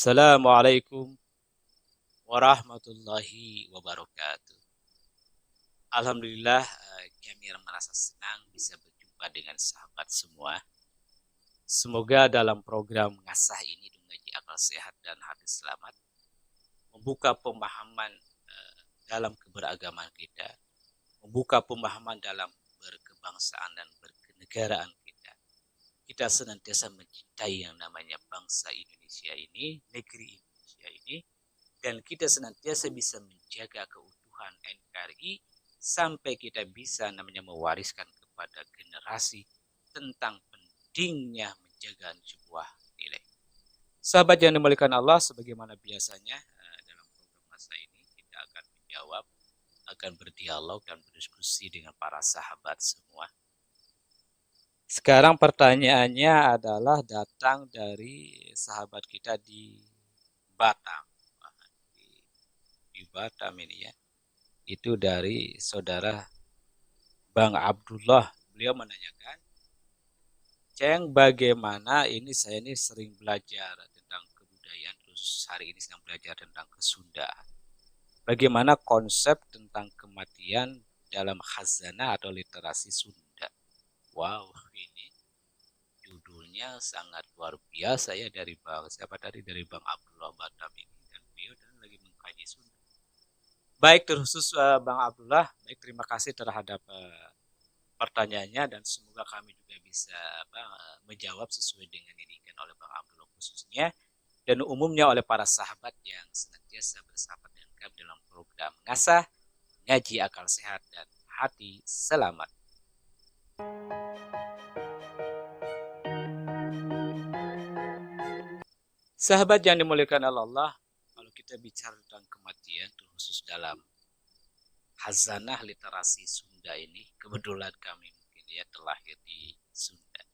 Assalamualaikum warahmatullahi wabarakatuh. Alhamdulillah, kami merasa senang bisa berjumpa dengan sahabat semua. Semoga dalam program ngasah ini mengaji akal sehat dan hati selamat, membuka pemahaman dalam keberagaman kita, membuka pemahaman dalam berkebangsaan dan berkenegaraan kita. Kita senantiasa mencintai yang namanya bangsa Indonesia ini, negeri Indonesia ini, dan kita senantiasa bisa menjaga keutuhan NKRI sampai kita bisa namanya mewariskan kepada generasi tentang pentingnya menjaga sebuah nilai. Sahabat yang dimuliakan Allah, sebagaimana biasanya dalam program masa ini kita akan menjawab, akan berdialog dan berdiskusi dengan para sahabat semua. Sekarang pertanyaannya adalah datang dari sahabat kita di Batam. Di Batam ini ya. Itu dari saudara Bang Abdullah. Beliau menanyakan, Ceng, bagaimana ini saya ini sering belajar tentang kebudayaan, terus hari ini sedang belajar tentang kesundaan. Bagaimana konsep tentang kematian dalam khazanah atau literasi Sunda? Wow, ini judulnya sangat luar biasa ya dari Bang siapa tadi dari Bang Abdullah Batam ini, dan beliau dan lagi mengkaji Sunda. Baik, terkhusus Bang Abdullah, baik, terima kasih terhadap pertanyaannya, dan semoga kami juga bisa menjawab sesuai dengan yang diinginkan oleh Bang Abdullah khususnya dan umumnya oleh para sahabat yang senantiasa bersahabat dengan kami dalam program Ngasah, Ngaji Akal Sehat dan Hati Selamat. Sahabat yang dimuliakan Allah, kalau kita bicara tentang kematian, terkhusus dalam khazanah literasi Sunda ini, kebetulan kami mungkin ya terlahir di Sunda.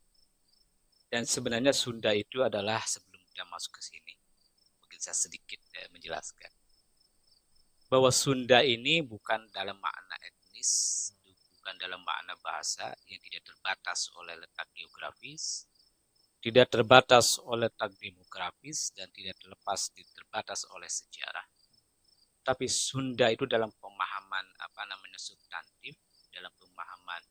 Dan sebenarnya Sunda itu adalah, sebelum kita masuk ke sini, mungkin saya sedikit menjelaskan bahwa Sunda ini bukan dalam makna etnis, bukan dalam makna bahasa yang tidak terbatas oleh letak geografis, tidak terbatas oleh letak demografis, dan tidak terbatas oleh sejarah. Tapi Sunda itu dalam pemahaman substantif, dalam pemahaman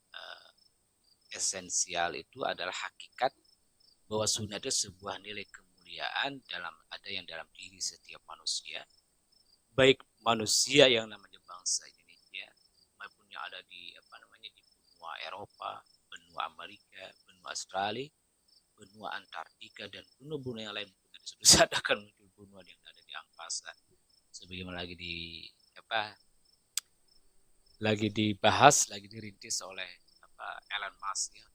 esensial itu adalah hakikat bahwa Sunda itu sebuah nilai kemuliaan ada yang dalam diri setiap manusia, baik manusia yang namanya bangsa Indonesia maupun yang ada di di benua Eropa, benua Amerika, benua Australia, benua Antartika, dan benua-benua yang lain. Mungkin sudah sadar muncul benua yang ada di angkasa, sebagaimana lagi dibahas, lagi dirintis oleh Elon Musk ya,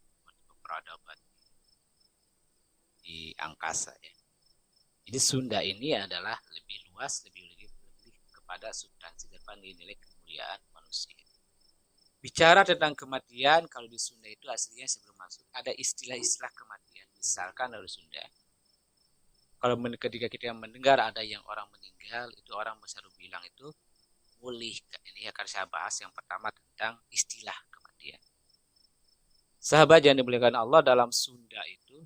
peradaban di angkasa ya. Jadi Sunda ini adalah lebih luas, lebih kepada substansi depan nilai kemuliaan manusia. Bicara tentang kematian, kalau di Sunda itu aslinya sebelum masuk ada istilah-istilah kematian. Misalkan dari Sunda, kalau ketika kita mendengar ada yang orang meninggal, itu orang selalu bilang itu mulih. Ini akan saya bahas yang pertama tentang istilah kematian. Sahabat yang dimuliakan Allah, dalam Sunda itu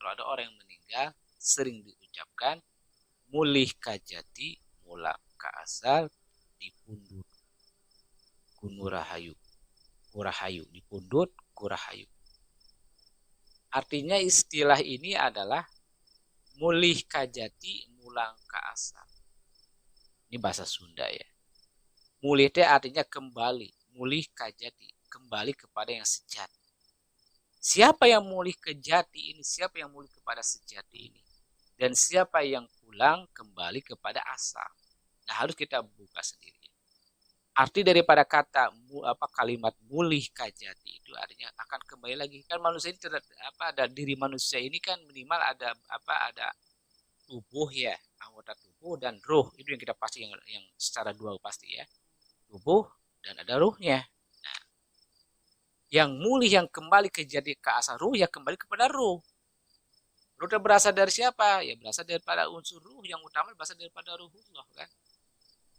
kalau ada orang yang meninggal sering diucapkan mulih kajati, mulang ka asal, dipundut kunurahayu, kurahayu, dipundut kurahayu. Artinya istilah ini adalah mulih kajati, mulang ka asal. Ini bahasa Sunda ya. Mulih itu artinya kembali, mulih kajati, kembali kepada yang sejati. Siapa yang mulih ke jati ini? Siapa yang mulih kepada sejati ini? Dan siapa yang pulang kembali kepada asal? Nah, harus kita buka sendiri. Arti daripada kata kalimat mulih kajati itu artinya akan kembali lagi. Kan manusia ini ada diri manusia ini kan minimal ada tubuh ya, anggota tubuh dan ruh. Itu yang kita pasti yang secara dual pasti ya. Tubuh dan ada ruhnya. Nah, yang mulih, yang kembali ke asal ruh, ya kembali kepada ruh. Ruh berasal dari siapa? Ya berasal daripada unsur ruh yang utama, berasal daripada ruhullah kan.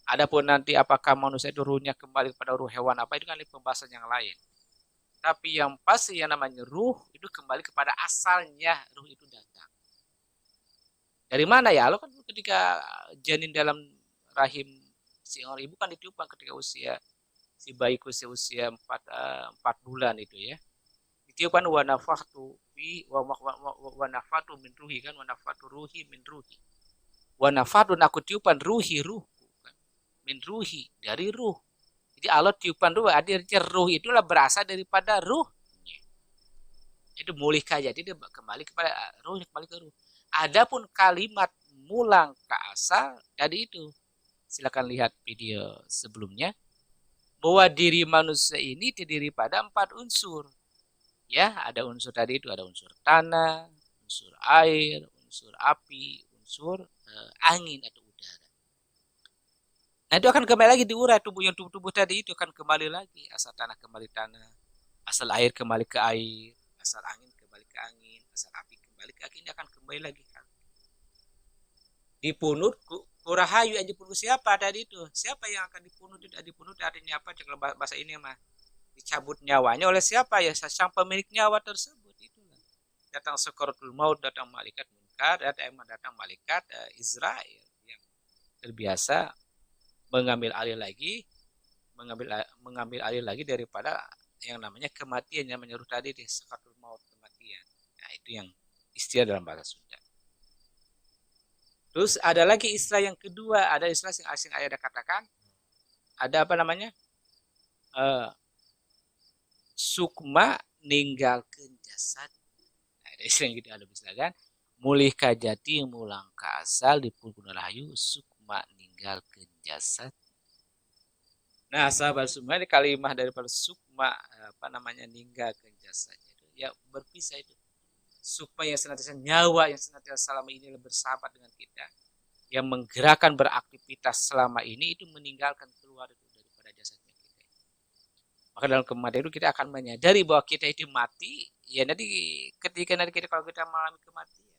Adapun nanti apakah manusia itu ruhnya kembali kepada ruh hewan apa, itu kan pembahasan yang lain. Tapi yang pasti yang namanya ruh itu kembali kepada asalnya ruh itu datang. Dari mana ya? Allah kan ketika janin dalam rahim si orang ibu kan ditiupkan ketika usia si bayi usia 4 bulan itu ya. Ditiupkan wa nafahtu fi wa nafatu min ruhi kan, wa nafatu ruhi min ruhi. Wa nafatu aku tiupan ruhku kan. Min ruhi dari ruh. Jadi Allah tiupan ruh, artinya ruh itulah berasal daripada ruh. Itu mulih kaja, jadi kembali kepada ruh, kembali ke ruh. Adapun kalimat mulang ke asal tadi itu, silakan lihat video sebelumnya, bahwa diri manusia ini terdiri pada 4 unsur. Ya, ada unsur tadi itu, ada unsur tanah, unsur air, unsur api, unsur angin atau udara. Nah itu akan kembali lagi diurai tubuh tadi itu akan kembali lagi, asal tanah kembali tanah, asal air kembali ke air, asal angin kembali ke angin, asal api kembali ke angin, akan kembali lagi. Dipunut kurahayu aja punut siapa tadi itu? Siapa yang akan dipunut? Dipunut artinya apa? Kalau bahasa ini mah dicabut nyawanya oleh siapa ya? Sang pemilik nyawa tersebut itulah. Datang sakaratul maut, datang malaikat munkar, datang malaikat Israel yang terbiasa mengambil alih lagi daripada yang namanya kematian, yang menyeru tadi di sakaratul maut, kematian. Nah, itu yang istilah dalam bahasa Sunda. Terus ada lagi istilah yang kedua, ada istilah yang asing ayah katakan, ada apa namanya? Sukma ninggalkeun jasad. Nah, ada istilah yang gitu, ada istilah kan? Mulih kajati mulang ka asal dipun rahayu sukma ninggalkeun jasad. Nah, sahabat semua, ini kalimat daripada sukma apa namanya ninggalkeun jasad itu ya berpisah itu. Supaya senantiasa nyawa yang senantiasa selama ini bersahabat dengan kita, yang menggerakkan beraktivitas selama ini itu meninggalkan keluar itu daripada jasadnya kita. Maka dalam kematian itu kita akan menyadari bahwa kita itu mati, ya nanti ketika kita kalau kita mengalami kematian,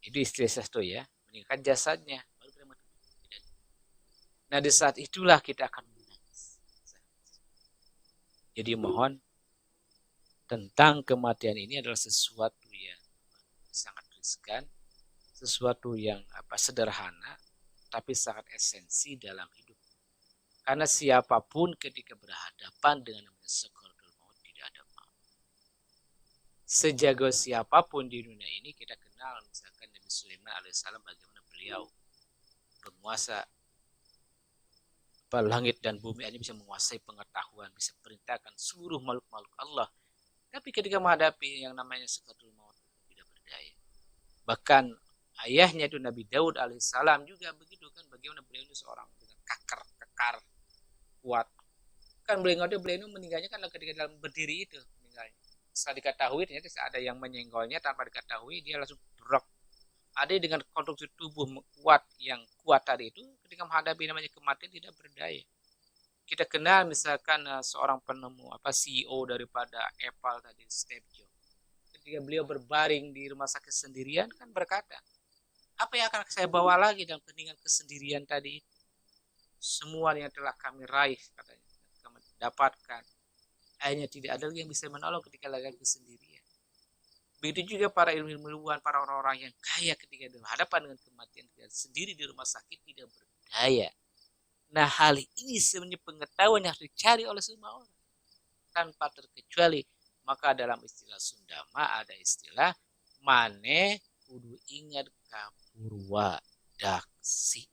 itu istilah satu ya, meninggalkan jasadnya. Nah di saat itulah kita akan menangis. Jadi mohon, tentang kematian ini adalah sesuatu yang sangat riskan, sesuatu yang sederhana, tapi sangat esensi dalam hidup. Karena siapapun ketika berhadapan dengan sakaratul maut tidak ada maaf. Sejago siapapun di dunia ini kita kenal, misalkan Nabi Sulaiman alaihissalam bagaimana beliau penguasa langit dan bumi, ini bisa menguasai pengetahuan, bisa perintahkan seluruh makhluk Allah. Tapi ketika menghadapi yang namanya sakaratul maut tidak berdaya. Bahkan ayahnya itu Nabi Daud alaihissalam juga begitu kan, bagaimana beliau itu seorang dengan kekar kuat. Kan beliau itu meninggalnya kan ketika dalam berdiri itu meninggalnya. Setelah diketahui ternyata ada yang menyenggolnya tanpa diketahui, dia langsung drop. Ada dengan konstruksi tubuh yang kuat tadi itu ketika menghadapi namanya kematian tidak berdaya. Kita kenal misalkan seorang penemu CEO daripada Apple tadi, Steve Jobs. Ketika beliau berbaring di rumah sakit sendirian kan berkata, apa yang akan saya bawa lagi dalam keningan kesendirian tadi? Semua yang telah kami raih katanya, kami dapatkan, akhirnya tidak ada lagi yang bisa menolong ketika lagi kesendirian. Begitu juga para ilmuwan, para orang-orang yang kaya ketika berhadapan dengan kematian sendiri di rumah sakit tidak berdaya. Nah hal ini sebenarnya pengetahuan yang harus dicari oleh semua orang tanpa terkecuali. Maka dalam istilah Sundama ada istilah mane kudu ingat kapurwa daksi.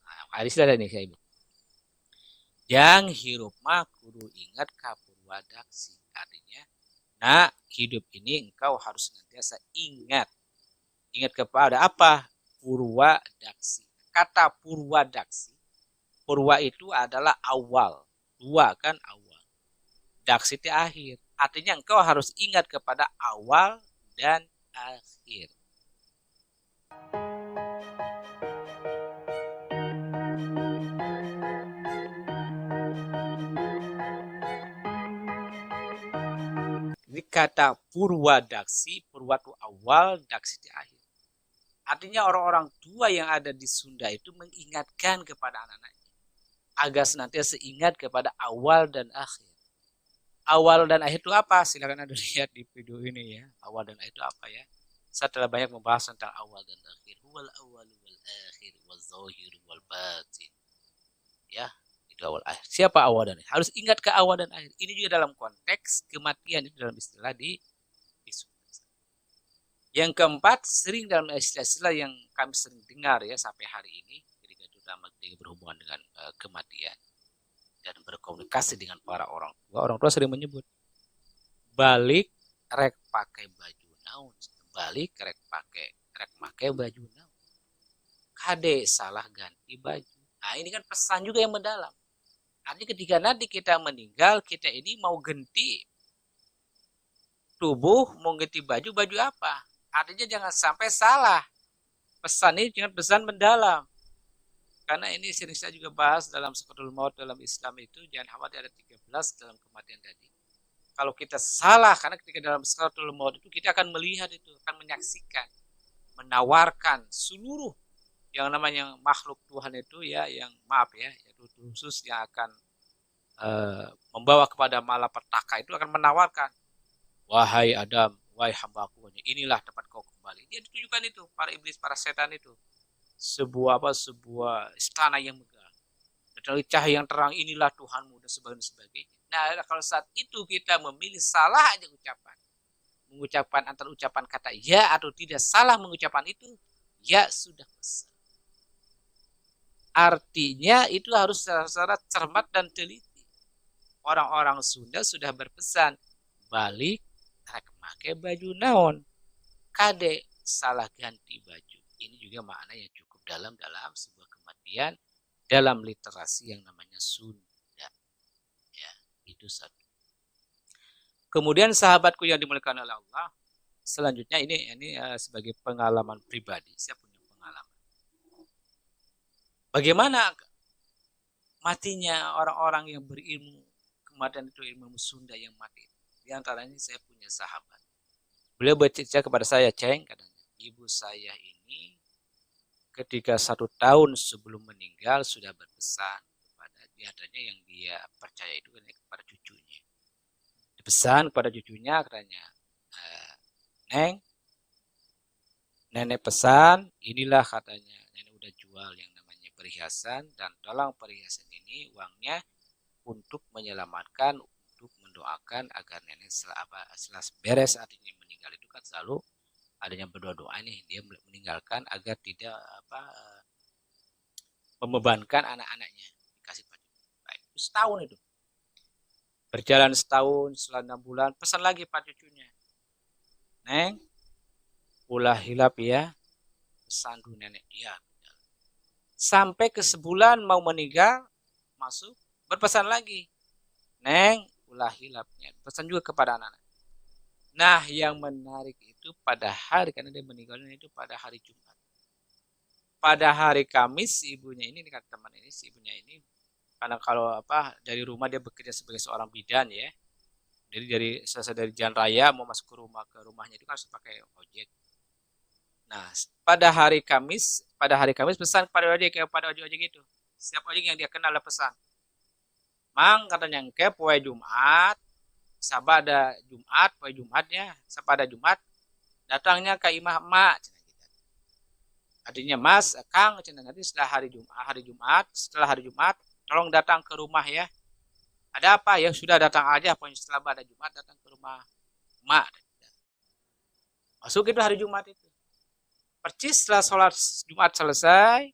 Nah, ada istilah ini saya ibu. Yang hirup mah kudu ingat kapurwa daksi. Artinya, nah hidup ini engkau harus senantiasa ingat. Ingat kepada apa? Purwa daksi. Kata purwa daksi, purwa itu adalah awal. Dua kan awal. Daksi itu akhir. Artinya engkau harus ingat kepada awal dan akhir. Ini kata purwa daksi, purwa itu awal, daksi itu akhir. Artinya orang-orang tua yang ada di Sunda itu mengingatkan kepada anak-anaknya agar senantiasa ingat kepada awal dan akhir. Awal dan akhir itu apa? Silakan Anda lihat di video ini ya. Awal dan akhir itu apa ya? setelah banyak membahas tentang awal dan akhir. Huwal awal wal akhir wal zahir wal batin. Ya, itu awal akhir. Siapa awal dan akhir? Harus ingat ke awal dan akhir. Ini juga dalam konteks kematian, itu dalam istilah di Yang keempat, sering dalam istilah yang kami sering dengar ya sampai hari ini, ketika terutama berhubungan dengan kematian dan berkomunikasi dengan para orang tua. Orang tua sering menyebut, balik rek pakai baju naon, balik rek pakai baju naon. Kade salah ganti baju. Nah ini kan pesan juga yang mendalam. Artinya ketika nanti kita meninggal, kita ini mau ganti tubuh, mau ganti baju apa? Artinya jangan sampai salah. Pesan ini dengan pesan mendalam. Karena ini sering saya juga bahas dalam Sakaratul Maut dalam Islam itu, jangan khawatir ada 13 dalam kematian tadi. Kalau kita salah, karena ketika dalam Sakaratul Maut itu kita akan melihat itu, akan menyaksikan, menawarkan seluruh yang namanya makhluk Tuhan itu ya, yang maaf ya, yaitu khusus yang akan membawa kepada malapetaka itu akan menawarkan, wahai Adam, wahai hambaku, inilah tempat kau kembali. Dia ditujukan itu, para iblis, para setan itu. Sebuah istana yang megah. Dan cahaya yang terang, inilah Tuhanmu, dan sebagainya. Nah, kalau saat itu kita memilih salah aja ucapan. Mengucapkan antara ucapan kata ya atau tidak, salah mengucapkan itu, ya sudah besar. Artinya itu harus secara cermat dan teliti. Orang-orang Sunda sudah berpesan, balik rek make baju naon, kade salah ganti baju. Ini juga makna yang cukup dalam sebuah kematian dalam literasi yang namanya Sunda. Ya, itu satu. Kemudian sahabatku yang dimuliakan oleh Allah, selanjutnya ini sebagai pengalaman pribadi, saya punya pengalaman. Bagaimana matinya orang-orang yang berilmu, kematian itu ilmu Sunda yang mati. Di antaranya saya punya sahabat. Beliau bercerita kepada saya, Ceng, katanya, ibu saya ini ketika 1 tahun sebelum meninggal sudah berpesan kepada diantaranya yang dia percaya itu kepada cucunya. Pesan kepada cucunya katanya, Neng, nenek pesan, inilah katanya, nenek udah jual yang namanya perhiasan, dan tolong perhiasan ini uangnya untuk menyelamatkan, untuk mendoakan agar nenek setelah beres artinya meninggal itu kan selalu adanya berdoa-doa nih, dia meninggalkan agar tidak membebankan anak-anaknya, dikasih baju. Baik, itu setahun itu. Berjalan setahun, setelah 6 bulan, pesan lagi pak cucunya, Neng, ulah hilap ya, pesan dulu nenek dia. Sampai ke sebulan mau meninggal, masuk, berpesan lagi, Neng, ulah hilapnya. Pesan juga kepada anak-anak. Nah, yang menarik itu pada hari, karena dia meninggalnya itu pada hari Jumat. Pada hari Kamis, ibunya ini, kata teman ini, si ibunya ini, karena kalau dari rumah dia bekerja sebagai seorang bidan ya. Jadi selesai dari jalan raya mau masuk ke rumahnya itu kan harus pakai ojek. Nah, pada hari Kamis pesan kepada ojek itu. Setiap ojek yang dia kenal ada pesan. Mang katanya engke poe Jumat, sabada Jumat, poe Jumatnya, sabada Jumat, datangnya ke imah emak. Artinya Mas, Kang, nanti setelah hari Jumat, tolong datang ke rumah ya. Ada apa? Ya sudah datang aja, pokoknya setelah pada Jumat datang ke rumah emak. Masuk itu hari Jumat itu. Percis setelah sholat Jumat selesai,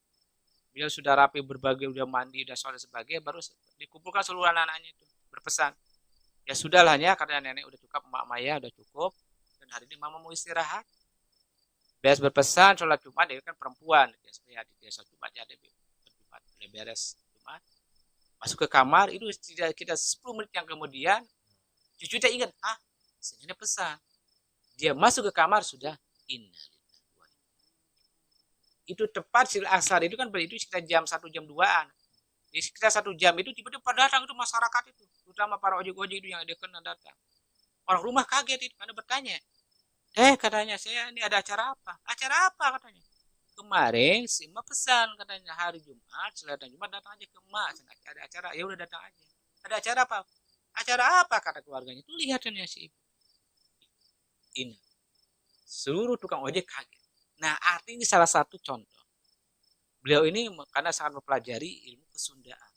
beliau sudah rapi berbagai, udah mandi, udah sholat sebagainya, baru dikumpulkan seluruh anak-anaknya itu berpesan. Ya sudahlah ya, karena nenek udah cukup, emak Maya udah cukup, dan hari ini mama mau istirahat. Beres berpesan sholat Jumat, dia kan perempuan, dia sholat Jumat ya, dia beres Jumat, masuk ke kamar, itu kita 10 menit yang kemudian, cucu dia ingat, sebenarnya pesan. Dia masuk ke kamar sudah innalillahi. Itu tepat sil asar itu kan itu sekitar jam 1 jam 2-an. Di sekitar 1 jam itu tiba-tiba pada datang itu masyarakat itu, terutama para ojek-ojek itu yang ada kena datang. Orang rumah kaget itu karena bertanya, katanya saya ini ada acara apa? Acara apa katanya? Kemarin si emak pesan katanya hari Jumat, selatan Jumat datang aja ke emak, ada acara, ya udah datang aja. Ada acara apa? Acara apa kata keluarganya? Itu lihatannya si ibu. Ini Seluruh tukang ojek kaget. Nah, artinya salah satu contoh. Beliau ini karena sangat mempelajari ilmu kesundaan.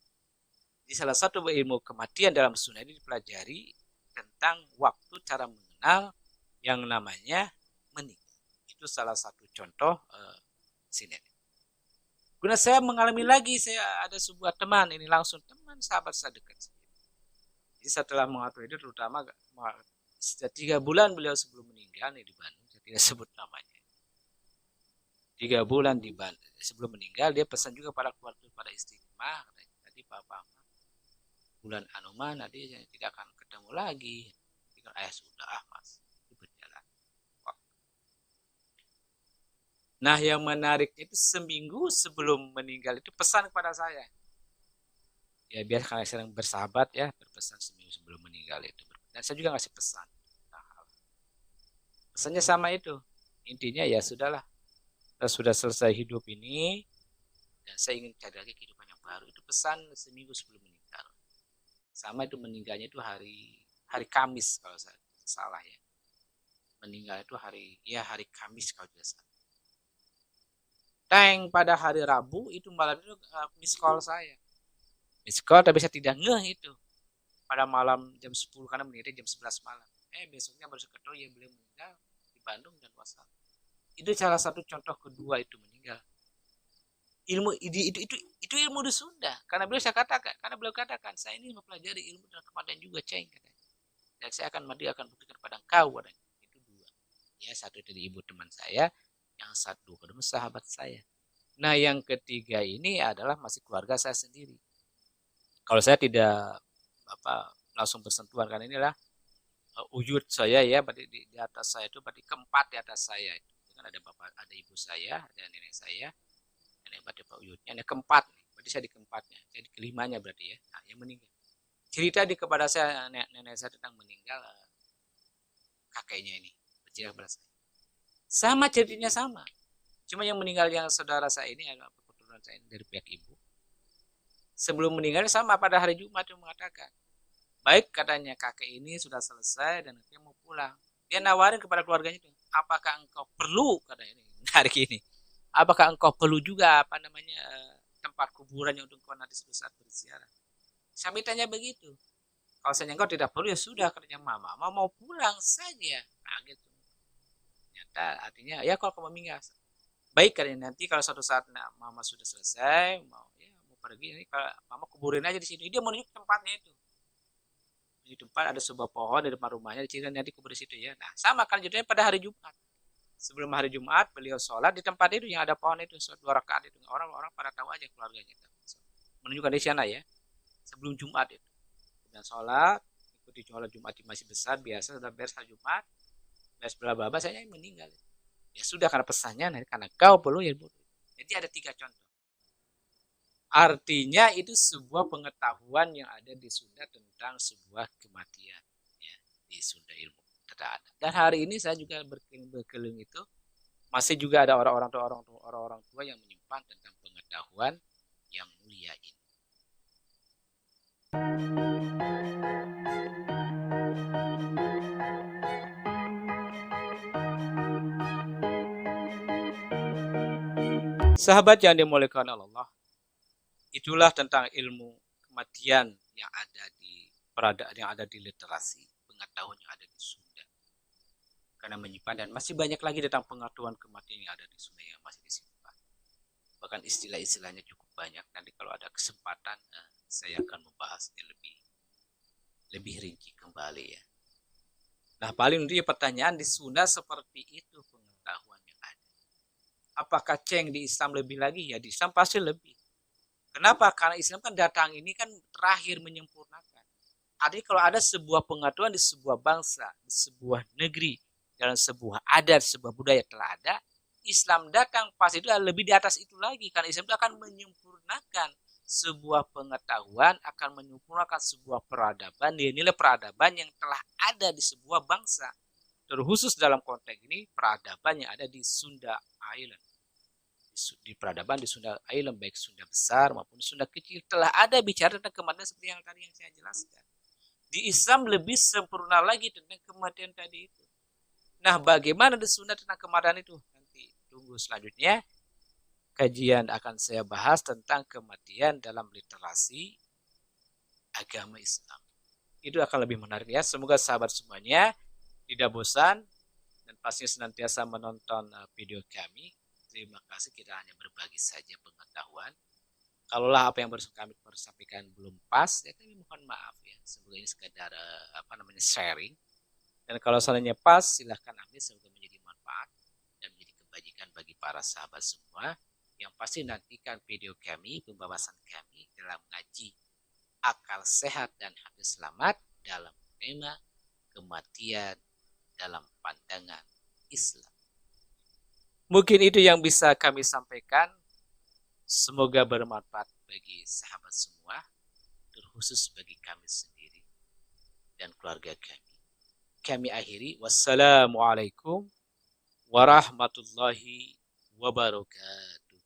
Di salah satu ilmu kematian dalam Sunda ini dipelajari tentang waktu, cara mengenal yang namanya meninggal. Itu salah satu contoh sini. Kemudian saya mengalami lagi, saya ada sebuah teman, ini langsung teman sahabat saya dekat. Jadi setelah mengatur itu terutama 3 bulan beliau sebelum meninggal nih di Bandung, saya tidak sebut namanya. 3 bulan di Bandung sebelum meninggal dia pesan juga pada keluarga, pada istiqomah, tadi Papa bulan Anoman nanti tidak akan ketemu lagi. Sudah mas, itu berjalan. Nah yang menarik itu seminggu sebelum meninggal itu pesan kepada saya. Ya biasa karena sering bersahabat ya, berpesan seminggu sebelum meninggal itu. Dan saya juga ngasih pesan. Pesannya sama itu. Intinya ya sudahlah, kita sudah selesai hidup ini dan saya ingin cari lagi kehidupan yang baru. Itu pesan seminggu sebelum meninggal. Sama itu meninggalnya itu hari Kamis kalau saya salah ya. Meninggal itu hari Kamis kalau tidak salah. Pada hari Rabu itu malam itu miss call saya. Miss call tapi saya tidak ngeh itu. Pada malam jam 10 karena meninggalnya jam 11 malam. Besoknya baru ketahui ya beliau meninggal di Bandung dan WhatsApp. Itu salah satu contoh kedua itu meninggal. Itu ilmu di Sunda. Karena beliau katakan saya ini mempelajari ilmu dan kematian juga, Ceng, katanya. Dan saya akan mati akan buktikan pada engkau, katanya. Itu 2. Ya, satu dari ibu teman saya, yang satu kedua sahabat saya. Nah, yang ketiga ini adalah masih keluarga saya sendiri. Kalau saya tidak langsung bersentuhan karena inilah wujud saya ya, berarti di atas saya itu berarti keempat di atas saya itu kan ada bapak, ada ibu saya, ada nenek saya, nenek berarti pak wujudnya, ada keempat nih, berarti saya di keempatnya, saya di kelimanya berarti ya. Nah, yang meninggal cerita kepada saya nenek saya tentang meninggal kakeknya ini bercerita kepada saya sama ceritanya sama, cuma yang meninggal yang saudara saya ini adalah keturunan saya dari pihak ibu. Sebelum meninggal sama pada hari Jumat dia mengatakan, baik katanya kakek ini sudah selesai dan dia mau pulang. Dia nawarin kepada keluarganya itu, apakah engkau perlu katanya ini menarik ini, apakah engkau perlu juga tempat kuburannya untuk engkau nanti suatu saat berziarah. Saya tanya begitu. Kalau saya engkau tidak perlu ya sudah katanya mama mau pulang saja. Nah gitu. Ternyata artinya ya kalau kamu meninggal baik katanya nanti kalau suatu saat mama sudah selesai mau pergi ini kalau mama kuburin aja di sini. Dia menunjuk tempatnya itu. Di tempat ada sebuah pohon di depan rumahnya, di nanti kubur di situ ya. Nah, sama kan jadinya pada hari Jumat. Sebelum hari Jumat beliau sholat di tempat itu yang ada pohon itu 2 rakaat itu. Orang-orang pada tahu aja keluarganya. Menunjukkan di sana ya. Sebelum Jumat itu. Dan sholat, ikuti sholat Jumat masih besar biasa sudah beres hari Jumat. Beres bela saya meninggal. Ya sudah karena pesannya nanti karena kau perlu ya. Jadi ada 3 contoh. Artinya itu sebuah pengetahuan yang ada di Sunda tentang sebuah kematian ya, di Sunda ilmu tidak ada. Dan hari ini saya juga berkeliling itu masih juga ada orang-orang tua yang menyimpan tentang pengetahuan yang mulia ini. Sahabat yang dimuliakan Allah, itulah tentang ilmu kematian yang ada di literasi, pengetahuan yang ada di Sunda. Karena menyimpan dan masih banyak lagi tentang pengetahuan kematian yang ada di Sunda yang masih disimpan. Bahkan istilah-istilahnya cukup banyak. Nanti kalau ada kesempatan saya akan membahasnya lebih rinci kembali ya. Nah paling dia pertanyaan di Sunda seperti itu pengetahuan yang ada. Apakah Ceng di Islam lebih lagi? Ya di Islam pasti lebih. Kenapa? Karena Islam kan datang ini kan terakhir menyempurnakan. Artinya kalau ada sebuah pengetahuan di sebuah bangsa, di sebuah negeri, dalam sebuah adat, sebuah budaya telah ada, Islam datang pasti itu lebih di atas itu lagi. Karena Islam itu akan menyempurnakan sebuah pengetahuan, akan menyempurnakan sebuah peradaban, nilai peradaban yang telah ada di sebuah bangsa. Terkhusus dalam konteks ini, peradaban yang ada di Sunda Island. Di peradaban di Sunda Island, baik Sunda besar maupun Sunda kecil, telah ada bicara tentang kematian seperti yang tadi yang saya jelaskan. Di Islam lebih sempurna lagi tentang kematian tadi itu. Nah, bagaimana disunat tentang kematian itu? Nanti tunggu selanjutnya. Kajian akan saya bahas tentang kematian dalam literasi agama Islam. Itu akan lebih menarik ya. Semoga sahabat semuanya tidak bosan dan pasti senantiasa menonton video kami. Terima kasih, kita hanya berbagi saja pengetahuan. Kalaulah apa yang kami sampaikan belum pas, ya kami mohon maaf ya. Semoga ini sekadar sharing. Dan kalau salahnya pas, silahkan ambil, semoga menjadi manfaat dan menjadi kebajikan bagi para sahabat semua. Yang pasti nantikan video kami, pembahasan kami dalam ngaji akal sehat dan hati selamat dalam tema kematian dalam pandangan Islam. Mungkin itu yang bisa kami sampaikan. Semoga bermanfaat bagi sahabat semua, terkhusus bagi kami sendiri dan keluarga kami. Kami akhiri. Wassalamualaikum warahmatullahi wabarakatuh.